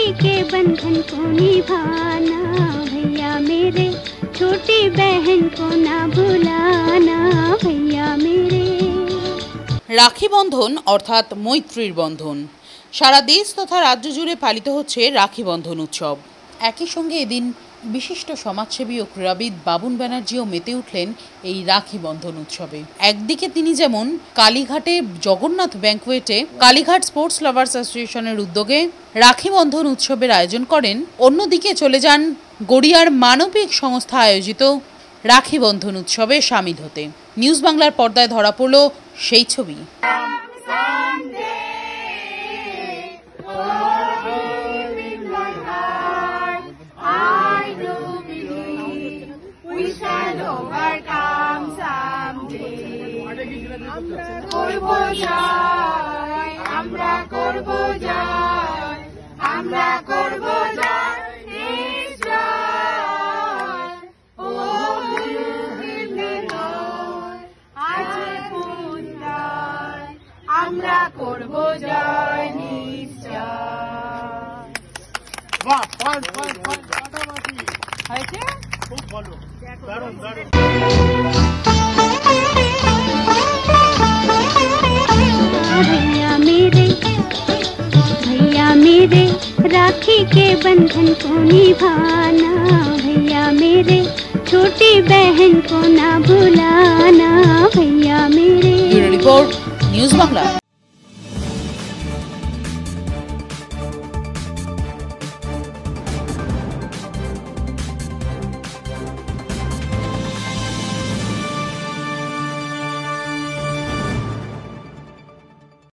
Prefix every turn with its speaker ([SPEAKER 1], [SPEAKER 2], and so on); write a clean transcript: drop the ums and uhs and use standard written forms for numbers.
[SPEAKER 1] राखी के बंधन को निभाना भैया मेरे, छोटी बहन को ना भुलाना भैया मेरे।
[SPEAKER 2] রাখি বন্ধন অর্থাৎ মৈত্রীর বন্ধন। সারা দেশ তথা রাজ্য জুড়ে পালিত হচ্ছে রাখি বন্ধন উৎসব। একই সঙ্গে এদিন বিশিষ্ট সমাজসেবী ও ক্রীড়াবিদ বাবুন ব্যানার্জিও মেতে উঠলেন এই রাখি বন্ধন উৎসবে। একদিকে তিনি যেমন কালীঘাটে জগন্নাথ ব্যাংকুয়েটে কালীঘাট স্পোর্টস লাভার্স অ্যাসোসিয়েশনের উদ্যোগে রাখি বন্ধন উৎসবের আয়োজন করেন, অন্যদিকে চলে যান গড়িয়ার মানবিক সংস্থা আয়োজিত রাখি বন্ধন উৎসবে সামিল হতে। নিউজ বাংলার পর্দায় ধরা পড়ল সেই ছবি।
[SPEAKER 3] আমরা করব জয় নিশ্চয়। বাহ, ফাটাফাটি হয়েছে, খুব ভালো, দারুণ দারুণ।
[SPEAKER 1] भैया मेरे राखी के बंधन को निभाना भैया मेरे, छोटी बहन को ना भुलाना भैया मेरे।
[SPEAKER 2] Bureau report, news Bangla.